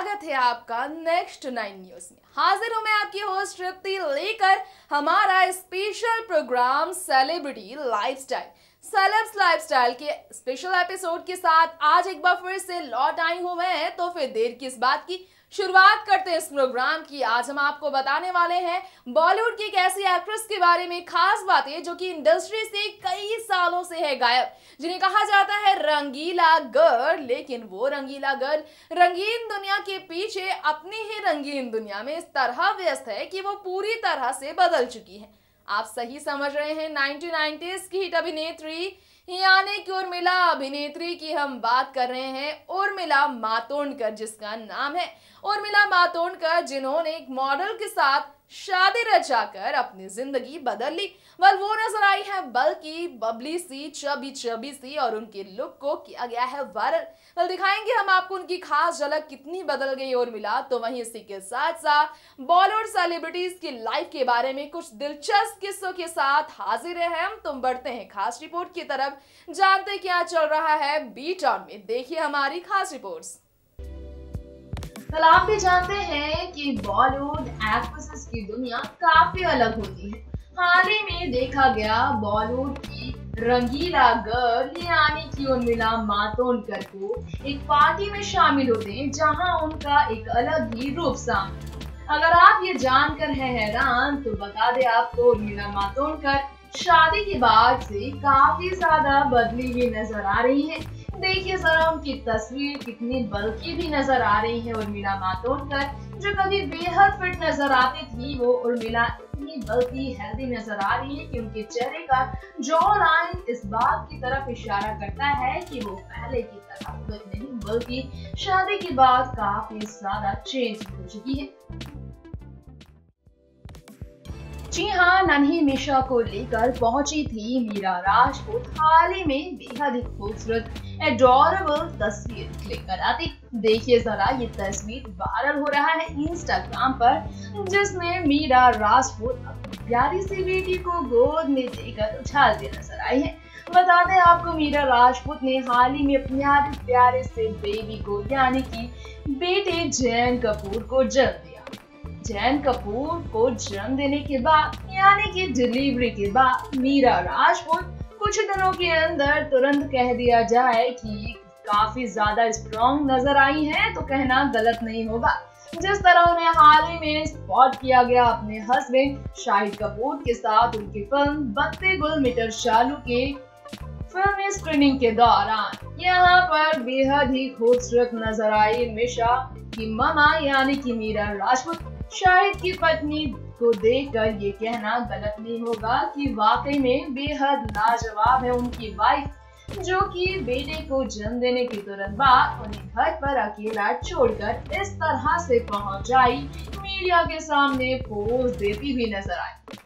स्वागत है आपका नेक्स्ट 9 न्यूज में। हाजिर हूं मैं आपकी होस्ट तृप्ति लेकर हमारा special programme celebrity lifestyle celebs lifestyle के स्पेशल एपिसोड के साथ आज एक बार फिर से लौट आई हूं मैं। तो फिर देर किस बात की, शुरुआत करते हैं इस प्रोग्राम की। आज हम आपको बताने वाले हैं बॉलीवुड की एक ऐसी एक्ट्रेस के बारे में खास बातें जो कि इंडस्ट्री से कई सालों से है गायब, जिन्हें कहा जाता है रंगीला गर्ल। लेकिन वो रंगीला गर्ल रंगीन दुनिया के पीछे अपनी ही रंगीन दुनिया में इस तरह व्यस्त है कि वो पूरी तरह से बदल चुकी है। आप सही समझ रहे हैं, 1990s की हिट अभिनेत्री यानी कि उर्मिला अभिनेत्री की हम बात कर रहे हैं। उर्मिला मातोंडकर जिसका नाम है, उर्मिला मातोंडकर जिन्होंने एक मॉडल के साथ शादी रचाकर अपनी जिंदगी बदल ली। वो नजर आई है बल्कि बबली सी, चबी सी, और उनके लुक को किया गया है वायरल। दिखाएंगे हम आपको उनकी खास झलक, कितनी बदल गई उर्मिला। तो वहीं इसी के साथ साथ बॉलीवुड सेलिब्रिटीज की लाइफ के बारे में कुछ दिलचस्प किस्सों के साथ हाजिर है हम। तुम बढ़ते हैं खास रिपोर्ट की तरफ, जानते क्या चल रहा है बी टाउन में। देखिए हमारी खास रिपोर्ट्स। कल आप भी जानते हैं कि बॉलीवुड एक्ट्रेसेस की दुनिया काफी अलग होती है। हाल ही में देखा गया बॉलीवुड की रंगीला गर्ल यानी कि उर्मिला मातोंडकर को एक पार्टी में शामिल होते हैं जहां उनका एक अलग ही रूप सामने। अगर आप ये जानकर हैं हैरान तो बता दें आपको, उर्मिला मातोंडकर शादी के बाद से काफी ज्यादा बदली हुई नजर आ रही है। देखिए जरा उनकी तस्वीर कितनी बल्कि भी नजर आ रही है। उर्मिला मातोंडकर जो कभी बेहद फिट नजर आती थी, वो उर्मिला इतनी बल्कि हेल्दी नजर आ रही है कि उनके चेहरे का जॉ लाइन इस बात की तरफ इशारा करता है कि वो पहले की तरह फिट नहीं बल्कि शादी के बाद काफी ज्यादा चेंज हो चुकी है। जी हाँ, नन्ही मिशा को लेकर पहुंची थी मीरा राजपूत हाल ही में बेहद ही खूबसूरत एडोरेबल तस्वीर लेकर आती। देखिए जरा ये तस्वीर वायरल हो रहा है इंस्टाग्राम पर, जिसमें मीरा राजपूत अपनी प्यारी सी बेटी को गोद में देकर उछालती नजर आई है। बता दें आपको, मीरा राजपूत ने हाल ही में अपने प्यारे से बेबी को यानी कि बेटे जैन कपूर को जन्म दिया। जैन कपूर को जन्म देने के बाद यानी कि डिलीवरी के बाद मीरा राजपूत कुछ दिनों के अंदर तुरंत कह दिया जाए कि काफी ज्यादा स्ट्रॉन्ग नजर आई हैं, तो कहना गलत नहीं होगा। जिस तरह उन्हें हाल ही में स्पॉट किया गया अपने हस्बैंड शाहिद कपूर के साथ उनकी फिल्म बनते गुल मीटर शालू के फिल्मी स्क्रीनिंग के दौरान, यहाँ पर बेहद ही खूबसूरत नजर आई मिशा की मामा यानी कि मीरा राजपूत। शाहिद की पत्नी को देखकर ये कहना गलत नहीं होगा कि वाकई में बेहद लाजवाब है उनकी वाइफ, जो कि बेटे को जन्म देने के तुरंत बाद उन्हें घर पर अकेला छोड़कर इस तरह से पहुंच आई, मीडिया के सामने पोज देती हुई नजर आई।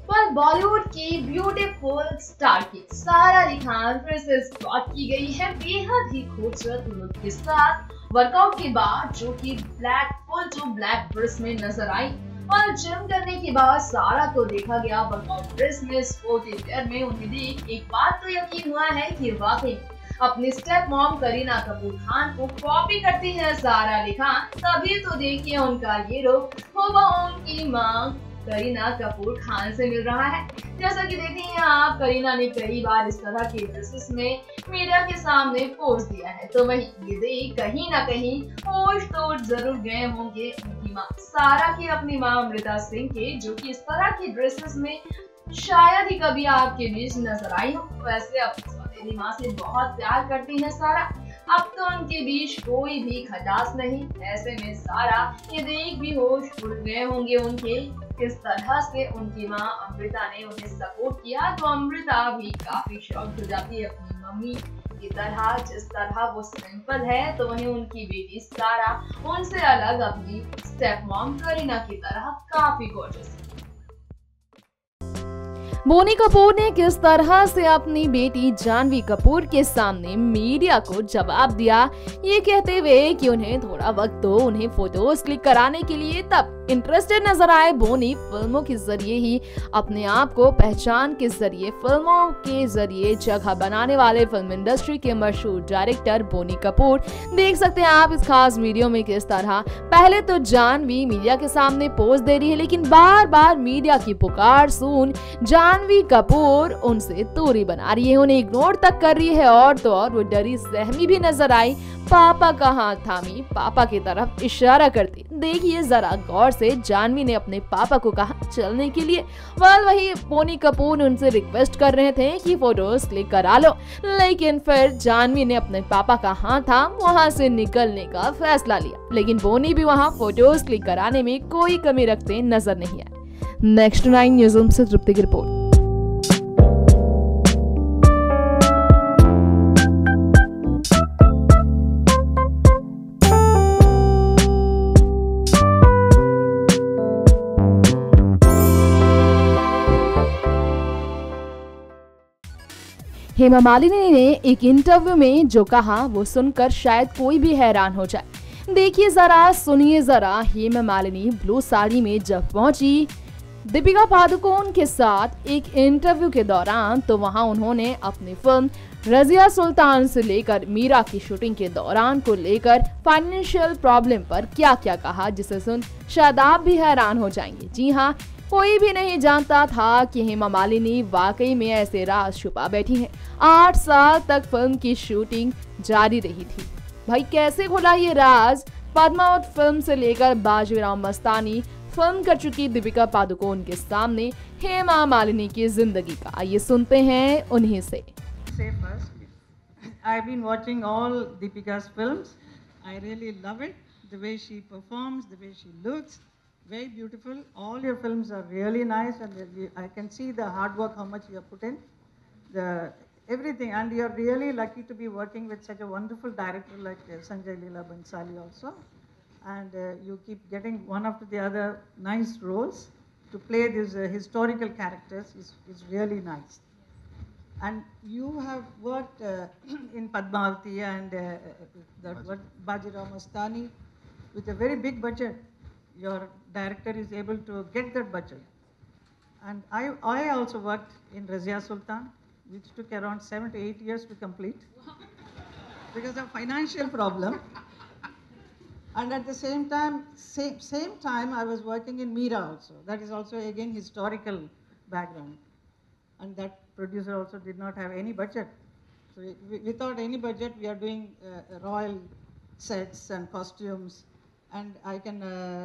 पर बॉलीवुड की ब्यूटीफुल स्टार की सारा अली खान फिर से स्पॉट की गई है बेहद ही खूबसूरत लुक के साथ वर्कआउट के बाद, जो कि ब्लैक ड्रेस में नजर आई। और जिम करने के बाद सारा को देखा गया वर्कआउट ड्रेस में, स्पोर्टी वेयर में। उन्हें देख एक बात तो यकीन हुआ है कि वाकई अपनी स्टेप मॉम करीना कपूर खान को कॉपी करती है सारा अली खान। तभी तो देखिए उनका ये लुक हुबहू उनकी मां करीना कपूर खान से मिल रहा है। जैसा कि देखेंगे आप, करीना ने कई बार इस तरह के ड्रेसेस में मीडिया के सामने पोज दिया है। तो वही ये देख कहीं ना कहीं होश तो जरूर गए होंगे उनकी मां सारा की अपनी मां अमृता सिंह के, जो कि इस तरह की ड्रेसेस में शायद ही कभी आपके बीच नजर आई हो। वैसे अपनी सौतेली मां से बहुत प्यार करती है सारा, अब तो उनके बीच कोई भी खटास नहीं। ऐसे में सारा ये देख भी होश उड़ गए होंगे उनके, किस तरह से उनकी मां अमृता ने उन्हें सपोर्ट किया। तो अमृता भी काफी शॉक्ड हो जाती है अपनी मम्मी की तरह, जिस तरह वो सिंपल है, तो वहीं उनकी बेटी सारा उनसे अलग अपनी स्टेप मॉम करीना की तरह काफी गॉर्जियस है। बोनी कपूर ने किस तरह से अपनी बेटी जानवी कपूर के सामने मीडिया को जवाब दिया, ये कहते हुए कि उन्हें थोड़ा वक्त दो, उन्हें फोटोज क्लिक कराने के लिए तब इंटरेस्टेड नजर आए। बोनी फिल्मों के जरिए ही अपने आप को पहचान के जरिए फिल्मों के जरिए जगह बनाने वाले फिल्म इंडस्ट्री के मशहूर डायरेक्टर बोनी कपूर। देख सकते हैं आप इस खास वीडियो में किस तरह पहले तो जानवी मीडिया के सामने पोज दे रही है, लेकिन बार बार मीडिया की पुकार सुन जानवी कपूर उनसे दूरी बना रही है, उन्हें इग्नोर तक कर रही है और तो और वो डरी सहमी भी नजर आई। पापा का हाथ थामी पापा की तरफ इशारा करती। देखिए जरा गौर से, जानवी ने अपने पापा को कहा चलने के लिए। वही बोनी कपूर उनसे रिक्वेस्ट कर रहे थे कि फोटोज क्लिक करा लो, लेकिन फिर जानवी ने अपने पापा का हाथ थाम वहां से निकलने का फैसला लिया। लेकिन बोनी भी वहां फोटोज क्लिक कराने में कोई कमी रखते नजर नहीं आए। नेक्स्ट 9 न्यूज़ से तृप्ति की रिपोर्ट। हेमा मालिनी ने एक इंटरव्यू में जो कहा वो सुनकर शायद कोई भी हैरान हो जाए। देखिए जरा, सुनिए जरा। हेमा मालिनी ब्लू साड़ी में जब पहुंची दीपिका पादुकोण के साथ एक इंटरव्यू के दौरान, तो वहां उन्होंने अपनी फिल्म रजिया सुल्तान से लेकर मीरा की शूटिंग के दौरान को लेकर फाइनेंशियल प्रॉब्लम पर क्या क्या कहा, जिसे सुन शायद आप भी हैरान हो जाएंगे। जी हाँ, कोई भी नहीं जानता था कि हेमा मालिनी वाकई में ऐसे राज छुपा बैठी हैं। 8 साल तक फिल्म की शूटिंग जारी रही थी। भाई कैसे खुला ये राज? पद्मावत फिल्म से लेकर बाजीराव मस्तानी फिल्म कर चुकी दीपिका पादुकोण के सामने हेमा मालिनी की जिंदगी का आइए सुनते हैं उन्हीं से। I've been watching all Deepika's films. I really love it. The way she performs, the way she looks, very beautiful. All your films are really nice, and I can see the hard work, how much you have put in, everything. And you're really lucky to be working with such a wonderful director like Sanjay Leela Bhansali also. And you keep getting one after the other nice roles to play these historical characters is really nice. And you have worked in Padmavati and Bajirao Mastani with a very big budget. Your director is able to get that budget. And I also worked in Razia Sultan, which took around 7 to 8 years to complete because of financial problem. And at the same time, I was working in Meera also. That is also again historical background. And that producer also did not have any budget. So without any budget, we are doing royal sets and costumes. And I can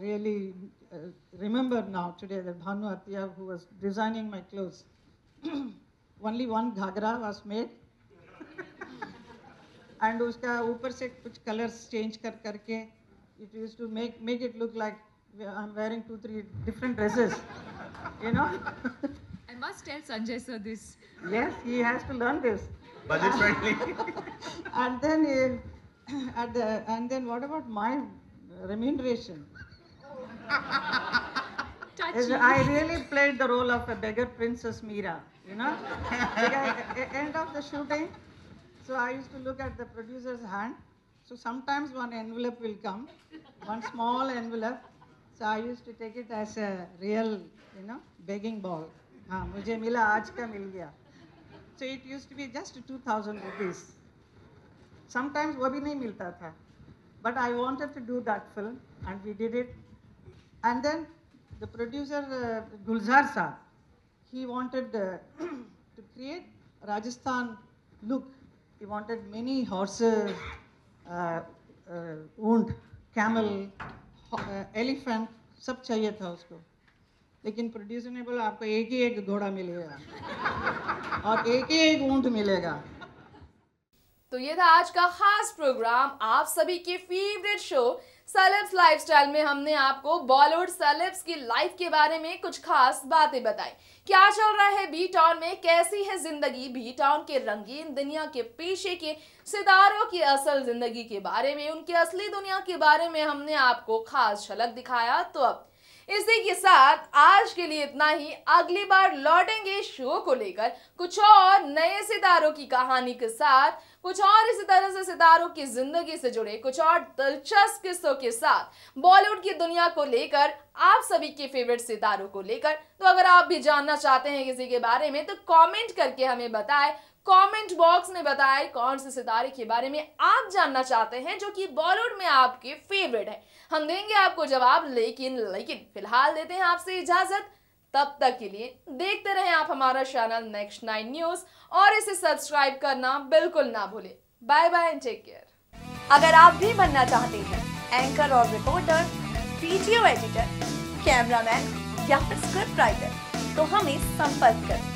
really remember now today that Bhanu Attiya, who was designing my clothes, only one ghagra was made. And uska upar se kuch colors change karke, it used to make it look like I'm wearing 2-3 different dresses, you know. I must tell Sanjay sir this. Yes, he has to learn this. Budget friendly. And then what about my remuneration? Touchy. I really played the role of a beggar princess Meera, you know. Because at the end of the shooting, so I used to look at the producer's hand. So sometimes one envelope will come, one small envelope. So I used to take it as a real, you know, begging ball. हाँ, मुझे मिला, आज का मिल गया. So it used to be just 2,000 rupees. Sometimes वो भी नहीं मिलता था. But I wanted to do that film, and we did it. And then the producer Gulzar Saab, he wanted to create Rajasthan look. He wanted many horses, ऊंट, camel, elephant, सब चाहिए था उसको। लेकिन प्रोड्यूसर ने बोला आपको एक ही एक घोड़ा मिलेगा और एक ही एक ऊंट मिलेगा। तो ये था आज का खास प्रोग्राम, आप सभी के फेवरेट शो सेलेब्स लाइफस्टाइल में हमने आपको बॉलीवुड सेलेब्स की लाइफ के बारे में कुछ खास बातें बताई। क्या चल रहा है बी टाउन में, कैसी है जिंदगी, बी टाउन के रंगीन दुनिया के पीछे के सितारों की असल जिंदगी के बारे में, उनकी असली दुनिया के बारे में हमने आपको खास झलक दिखाया। तो अब इसी के साथ आज के लिए इतना ही। अगली बार लौटेंगे शो को लेकर कुछ और नए सितारों की कहानी के साथ, कुछ और इसी तरह से सितारों की जिंदगी से जुड़े कुछ और दिलचस्प किस्सों के साथ, बॉलीवुड की दुनिया को लेकर, आप सभी के फेवरेट सितारों को लेकर। तो अगर आप भी जानना चाहते हैं किसी के बारे में तो कमेंट करके हमें बताएं, कमेंट बॉक्स में बताएं कौन से सितारे के बारे में आप जानना चाहते हैं जो कि बॉलीवुड में आपके फेवरेट है। हम देंगे आपको जवाब, लेकिन फिलहाल देते हैं आपसे इजाजत। तब तक के लिए देखते रहें आप हमारा चैनल नेक्स्ट 9 न्यूज और इसे सब्सक्राइब करना बिल्कुल ना भूलें। Bye bye and take care. अगर आप भी बनना चाहते हैं एंकर और रिपोर्टर, वीडियो एडिटर, कैमरामैन या फिर स्क्रिप्ट राइटर तो हमें संपर्क करें।